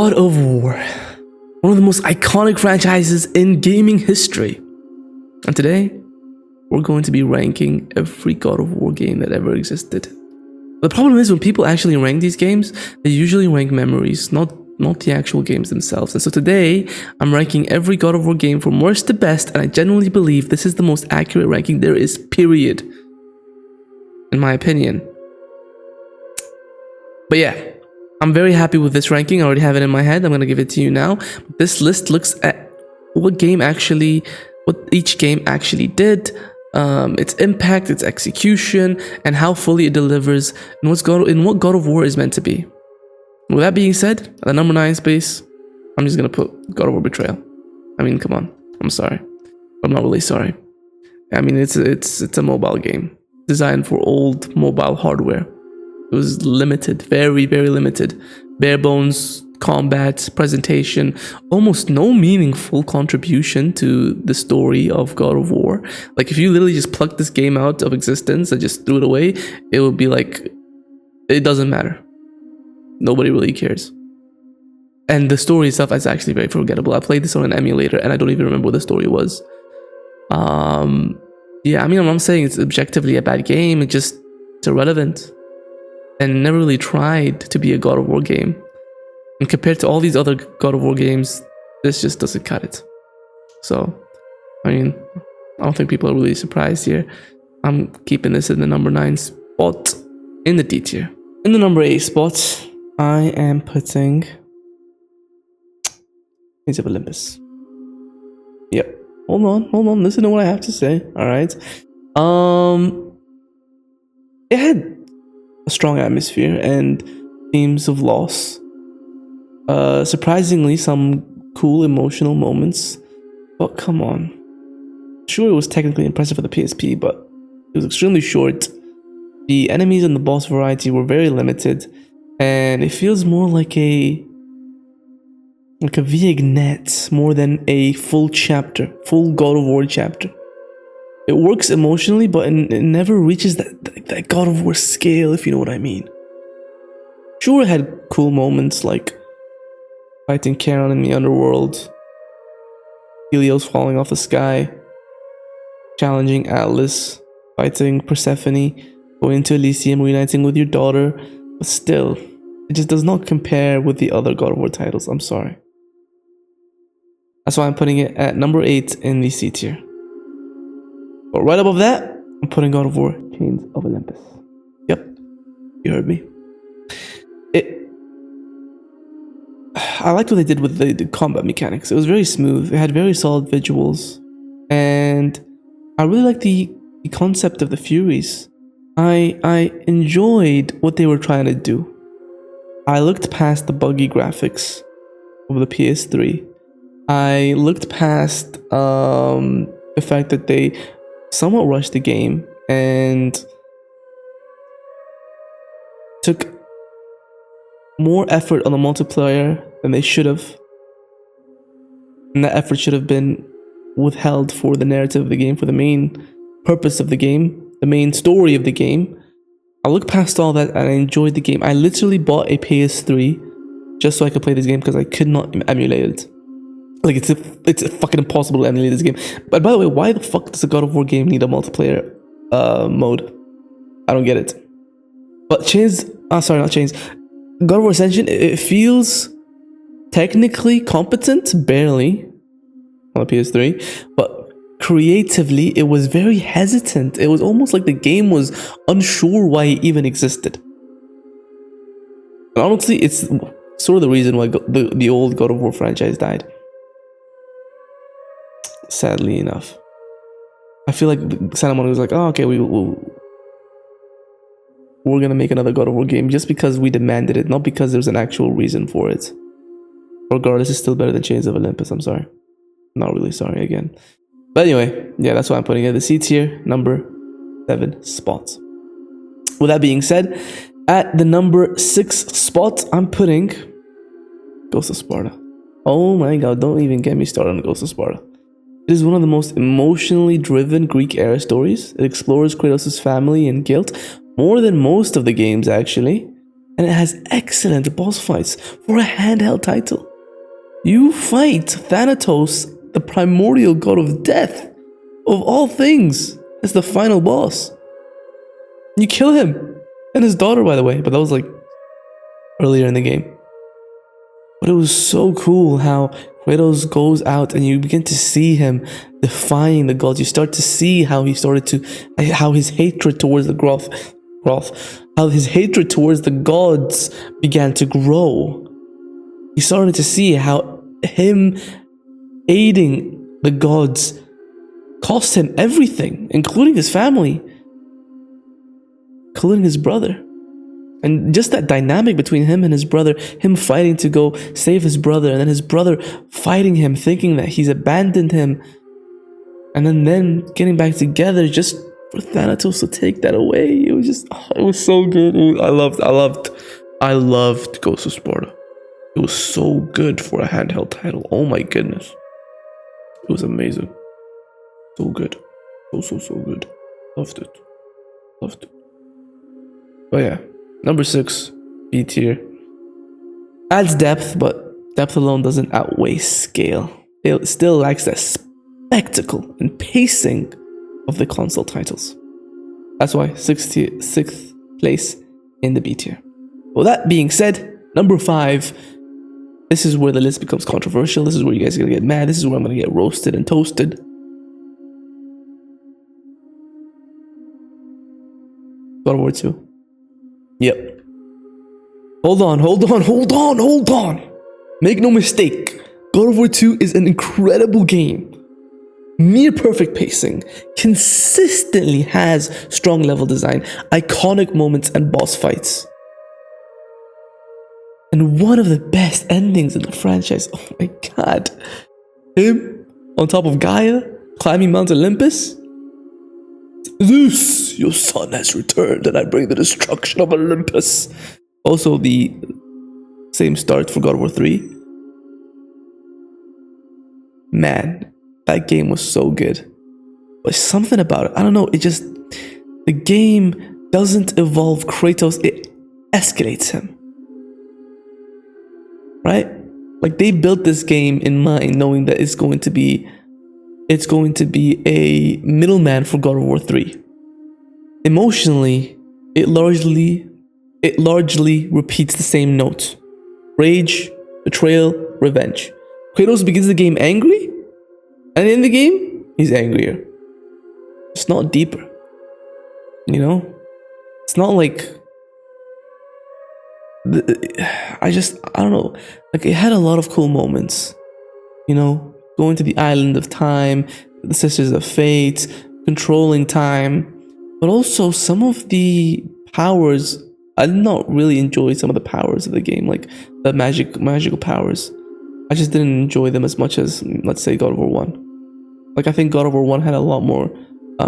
God of War, one of the most iconic franchises in gaming history. And today, we're going to be ranking every God of War game that ever existed. The problem is when people actually rank these games, they usually rank memories, not the actual games themselves. And so today, I'm ranking every God of War game from worst to best, and I genuinely believe this is the most accurate ranking there is, period. In my opinion. But yeah, I'm very happy with this ranking. I already have it in my head. I'm going to give it to you now. This list looks at what each game actually did, its impact, its execution, and how fully it delivers, and what God of War is meant to be. With that being said, at the number 9 space, I'm just going to put God of War Betrayal. I mean, come on. I'm sorry. I'm not really sorry. I mean, it's a mobile game designed for old mobile hardware. It was limited, very, very limited. Bare bones combat, presentation, almost no meaningful contribution to the story of God of War. Like, if you literally just plucked this game out of existence and just threw it away, it would be like, it doesn't matter. Nobody really cares. And the story itself is actually very forgettable. I played this on an emulator and I don't even remember what the story was. Yeah, I mean, I'm not saying it's objectively a bad game, it's irrelevant. And never really tried to be a God of War game. And compared to all these other God of War games, this just doesn't cut it. So, I mean, I don't think people are really surprised here. I'm keeping this in the number 9 spot in the D tier. In the number 8 spot, I am putting Chains of Olympus. Yep. Hold on. Listen to what I have to say. Alright. It had a strong atmosphere and themes of loss. Surprisingly, some cool emotional moments. But come on. Sure, it was technically impressive for the PSP, but it was extremely short. The enemies and the boss variety were very limited, and it feels more like a vignette more than a full God of War chapter. It works emotionally, but it never reaches that God of War scale, if you know what I mean. Sure, it had cool moments like fighting Charon in the underworld, Helios falling off the sky, challenging Atlas, fighting Persephone, going to Elysium, reuniting with your daughter, but still, it just does not compare with the other God of War titles. I'm sorry. That's why I'm putting it at number 8 in the C tier. But right above that, I'm putting God of War Chains of Olympus. Yep, you heard me. I liked what they did with the combat mechanics. It was very smooth. It had very solid visuals. And I really liked the concept of the Furies. I enjoyed what they were trying to do. I looked past the buggy graphics of the PS3. I looked past the fact that they somewhat rushed the game and took more effort on the multiplayer than they should have. And that effort should have been withheld for the narrative of the game, for the main purpose of the game, the main story of the game. I looked past all that and I enjoyed the game. I literally bought a PS3 just so I could play this game because I could not emulate it. Like, it's fucking impossible to emulate this game. But by the way, why the fuck does a God of War game need a multiplayer mode? I don't get it. But God of War Ascension, it feels technically competent, barely, on the PS3, but creatively, it was very hesitant. It was almost like the game was unsure why it even existed. And honestly, it's sort of the reason why the old God of War franchise died. Sadly enough. I feel like Santa Monica was like, oh, okay, we're gonna make another God of War game just because we demanded it, not because there's an actual reason for it. Regardless, it's still better than Chains of Olympus. I'm sorry. Not really sorry again. But anyway, yeah, that's why I'm putting it at the C tier, number 7 spot. With that being said, at the number 6 spot, I'm putting Ghost of Sparta. Oh my god, don't even get me started on Ghost of Sparta. It is one of the most emotionally driven Greek-era stories. It explores Kratos' family and guilt more than most of the games, actually. and it has excellent boss fights for a handheld title. You fight Thanatos, the primordial god of death, of all things, as the final boss. You kill him, and his daughter, by the way, but that was like earlier in the game. But it was so cool how Kratos goes out and you begin to see him defying the gods. You start to see how he started to, how his hatred towards the how his hatred towards the gods began to grow. You started to see how him aiding the gods cost him everything, including his family, including his brother. And just that dynamic between him and his brother, him fighting to go save his brother, and then his brother fighting him, thinking that he's abandoned him, and then getting back together just for Thanatos to take that away. It was just, it was so good. I loved Ghost of Sparta. It was so good for a handheld title. Oh my goodness. It was amazing. So good. So good. Loved it. But yeah. Number 6, B tier. Adds depth, but depth alone doesn't outweigh scale. It still lacks that spectacle and pacing of the console titles. That's why 6th place in the B tier. Well, that being said, number 5. This is where the list becomes controversial. This is where you guys are gonna get mad. This is where I'm gonna get roasted and toasted. God of War 2. Yep. Hold on. Make no mistake. God of War 2 is an incredible game. Near perfect pacing. Consistently has strong level design, iconic moments, and boss fights. And one of the best endings in the franchise. Oh my god. Him on top of Gaia, climbing Mount Olympus. Zeus, your son has returned, and I bring the destruction of Olympus. Also, the same start for God of War 3. Man, that game was so good. But something about it, I don't know, the game doesn't evolve Kratos, it escalates him. Right? Like, they built this game in mind knowing that it's going to be a middleman for God of War 3. Emotionally, it largely repeats the same notes. Rage, betrayal, revenge. Kratos begins the game angry, and in the game, he's angrier. It's not deeper. You know? It's not like... I don't know. Like, it had a lot of cool moments. You know? Going to the Island of Time, the Sisters of Fate, controlling time. But also some of the powers, I did not really enjoy some of the powers of the game, like the magical powers. I just didn't enjoy them as much as, let's say, God of War 1. Like, I think God of War 1 had a lot more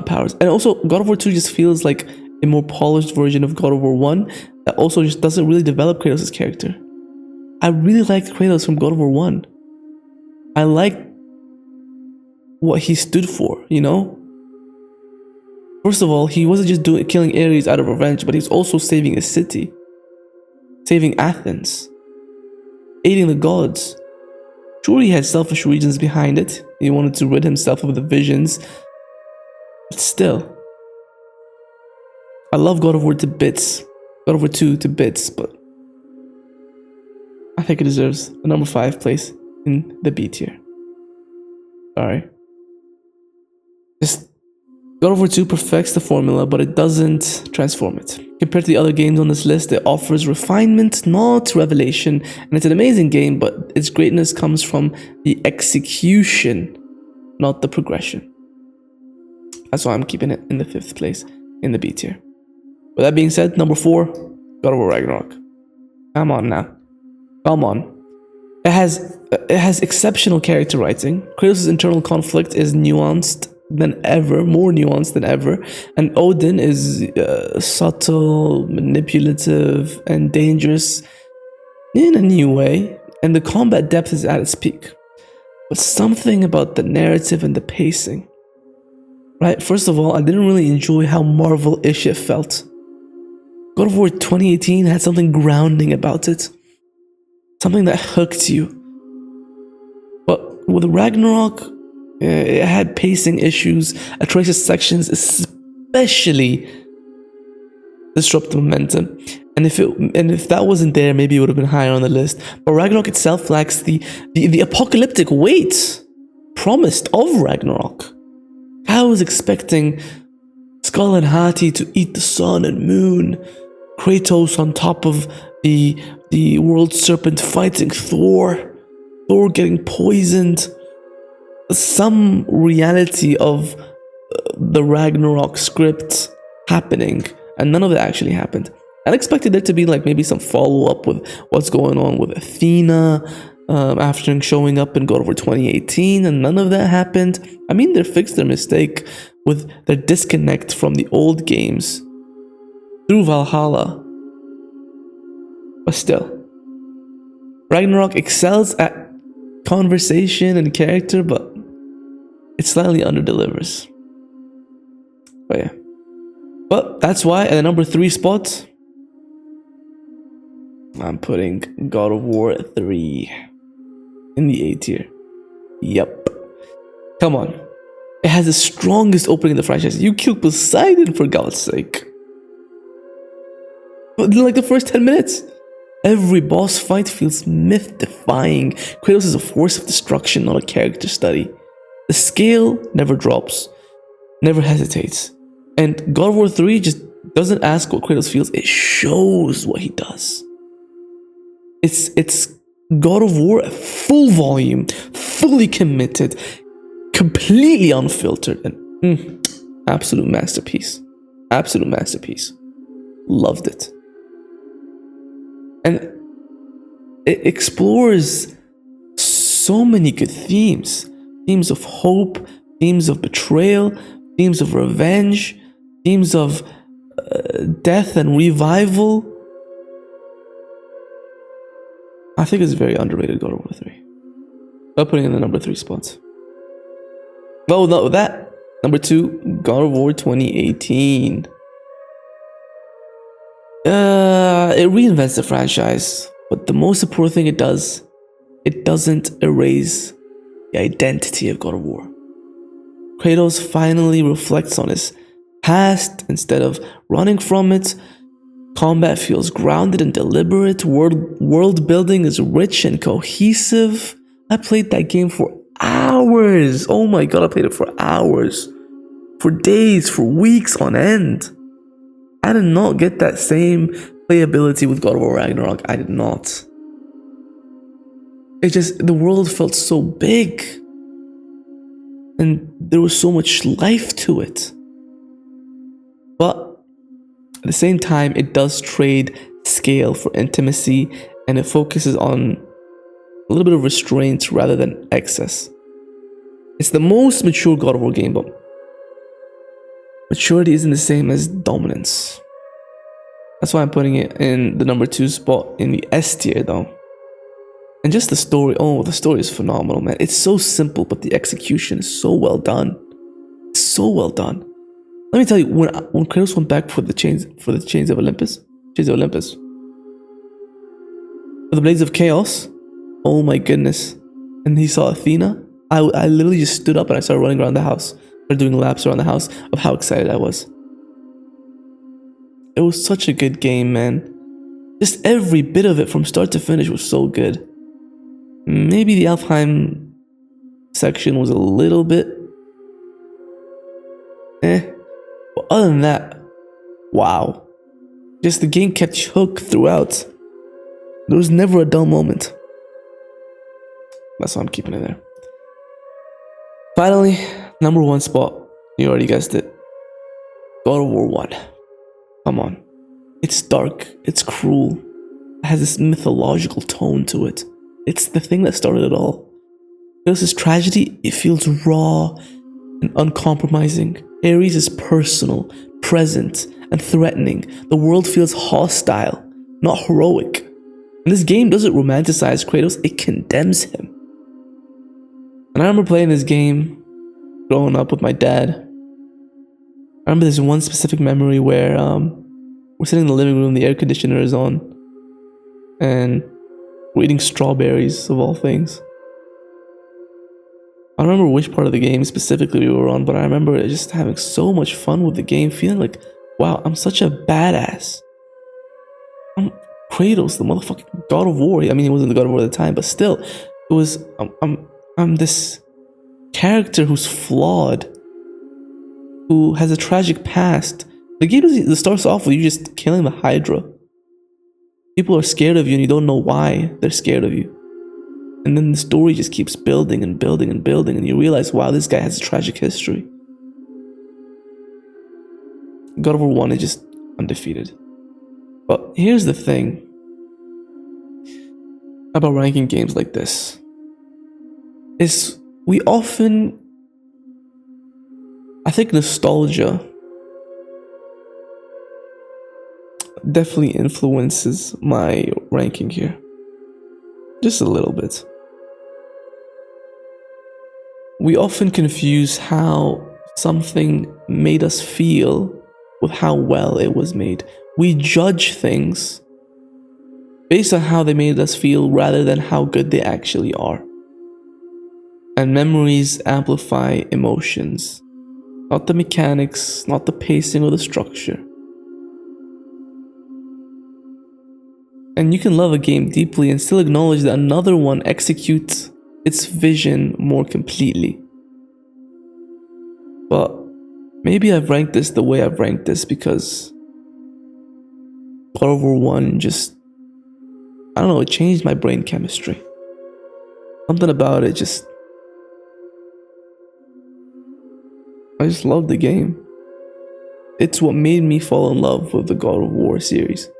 powers. And also, God of War 2 just feels like a more polished version of God of War 1 that also just doesn't really develop Kratos' character. I really liked Kratos from God of War 1. I liked what he stood for, you know? First of all, he wasn't just killing Ares out of revenge, but he was also saving his city. Saving Athens. Aiding the gods. Sure, he had selfish reasons behind it. He wanted to rid himself of the visions. But still. I love God of War to bits. God of War 2 to bits, but I think it deserves a number 5 place in the B tier. Sorry. God of War 2 perfects the formula, but it doesn't transform it. Compared to the other games on this list, it offers refinement, not revelation. And it's an amazing game, but its greatness comes from the execution, not the progression. That's why I'm keeping it in the 5th place in the B tier. With that being said, number 4, God of War Ragnarok. Come on now. Come on. It has exceptional character writing. Kratos' internal conflict is nuanced than ever, more nuanced than ever, and Odin is subtle, manipulative, and dangerous in a new way, and the combat depth is at its peak. But something about the narrative and the pacing, right? First of all, I didn't really enjoy how Marvel-ish it felt. God of War 2018 had something grounding about it. Something that hooked you. But with Ragnarok, it had pacing issues. Atreus' sections especially disrupt the momentum. And if that wasn't there, maybe it would have been higher on the list. But Ragnarok itself lacks the apocalyptic weight promised of Ragnarok. I was expecting Skull and Hati to eat the sun and moon, Kratos on top of the world serpent fighting Thor getting poisoned, some reality of the Ragnarok script happening, and none of it actually happened. I expected there to be like maybe some follow-up with what's going on with Athena after showing up in God of War 2018, and none of that happened. I mean, they fixed their mistake with their disconnect from the old games through Valhalla. But still, Ragnarok excels at conversation and character, but it slightly underdelivers. But yeah. But that's why at the number 3 spot, I'm putting God of War 3 in the A tier. Yep. Come on. It has the strongest opening in the franchise. You killed Poseidon, for God's sake. But in like the first 10 minutes, every boss fight feels myth-defying. Kratos is a force of destruction, not a character study. The scale never drops, never hesitates. And God of War 3 just doesn't ask what Kratos feels, it shows what he does. It's God of War at full volume, fully committed, completely unfiltered, and absolute masterpiece. Absolute masterpiece. Loved it. And it explores so many good themes. Themes of hope, themes of betrayal, themes of revenge, themes of death and revival. I think it's very underrated, God of War 3. I'm putting it in the number 3 spot. Well, not with that. Number 2, God of War 2018. It reinvents the franchise, but the most important thing it does, it doesn't erase the identity of God of War. Kratos finally reflects on his past instead of running from it. Combat feels grounded and deliberate. World building is rich and cohesive. I played that game for hours. Oh my god, I played it for hours. For days, for weeks on end. I did not get that same playability with God of War Ragnarok. I did not. It just, the world felt so big. And there was so much life to it. But at the same time, it does trade scale for intimacy, and it focuses on a little bit of restraint rather than excess. It's the most mature God of War game, but maturity isn't the same as dominance. That's why I'm putting it in the number 2 spot in the S tier though. And just the story, the story is phenomenal, man. It's so simple, but the execution is so well done. It's so well done. Let me tell you, when Kratos went back for the chains of Olympus, for the Blades of Chaos, oh my goodness. And he saw Athena, I literally just stood up and I started running around the house. Started doing laps around the house of how excited I was. It was such a good game, man. Just every bit of it from start to finish was so good. Maybe the Alfheim section was a little bit but other than that, wow. Just the game kept you hooked throughout. There was never a dull moment. That's why I'm keeping it there. Finally, number 1 spot. You already guessed it. God of War 1. Come on. It's dark. It's cruel. It has this mythological tone to it. It's the thing that started it all. There's this tragedy. It feels raw and uncompromising. Ares is personal, present, and threatening. The world feels hostile, not heroic. And this game doesn't romanticize Kratos, it condemns him. And I remember playing this game growing up with my dad. I remember there's one specific memory where we're sitting in the living room, the air conditioner is on, and we're eating strawberries of all things. I don't remember which part of the game specifically we were on, but I remember just having so much fun with the game, feeling like, wow, I'm such a badass. I'm Kratos, the motherfucking God of War. I mean, he wasn't the God of War at the time, but still, it was, I'm this character who's flawed, who has a tragic past. The game starts off with you just killing the Hydra. People are scared of you and you don't know why they're scared of you. And then the story just keeps building and building and building, and you realize, wow, this guy has a tragic history. God of War 1 is just undefeated. But here's the thing about ranking games like this, is we often, I think nostalgia definitely influences my ranking here. Just a little bit. We often confuse how something made us feel with how well it was made. We judge things based on how they made us feel rather than how good they actually are. And memories amplify emotions, not the mechanics, not the pacing or the structure. And you can love a game deeply and still acknowledge that another one executes its vision more completely. But maybe I've ranked this the way I've ranked this because God of War 1 just, I don't know, it changed my brain chemistry. Something about it just, I just love the game. It's what made me fall in love with the God of War series.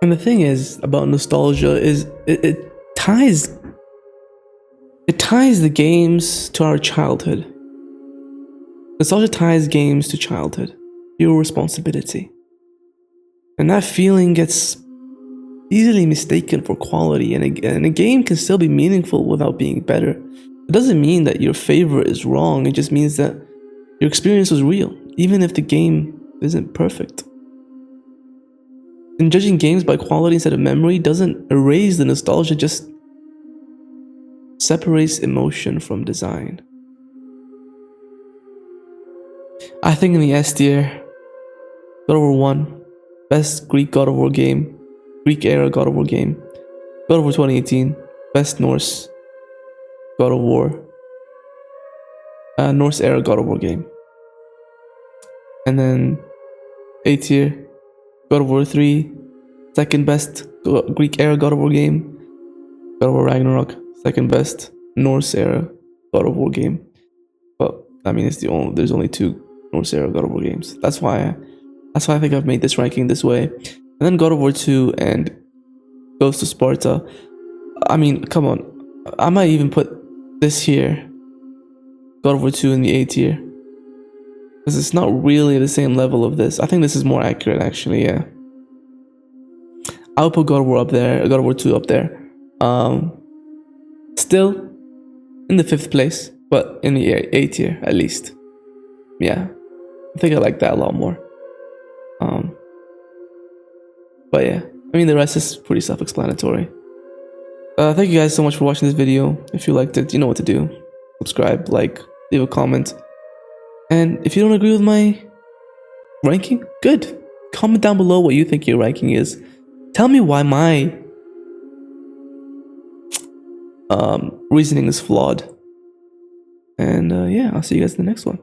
And the thing is about nostalgia is it ties the games to our childhood. Nostalgia ties games to childhood, your responsibility. And that feeling gets easily mistaken for quality, and a game can still be meaningful without being better. It doesn't mean that your favorite is wrong, it just means that your experience was real, even if the game isn't perfect. And judging games by quality instead of memory doesn't erase the nostalgia, just separates emotion from design. I think in the S tier, God of War 1, best Greek God of War game, Greek era God of War game. God of War 2018, best Norse God of War, Norse era God of War game. And then A tier, God of War 3, second best Greek era God of War game. God of War Ragnarok, second best Norse era God of War game. But I mean, there's only 2 Norse era God of War games. That's why I think I've made this ranking this way. And then God of War 2 and Ghost of Sparta. I mean, come on. I might even put this here, God of War 2 in the A tier, because it's not really the same level of this. I think this is more accurate, actually. Yeah, I would put God of War up there, God of War 2 up there. Still in the 5th place, but in the A tier at least. Yeah, I think I like that a lot more. But yeah, I mean, the rest is pretty self-explanatory. Thank you guys so much for watching this video. If you liked it, you know what to do. Subscribe, like, leave a comment. And if you don't agree with my ranking, good. Comment down below what you think your ranking is. Tell me why my reasoning is flawed. And yeah, I'll see you guys in the next one.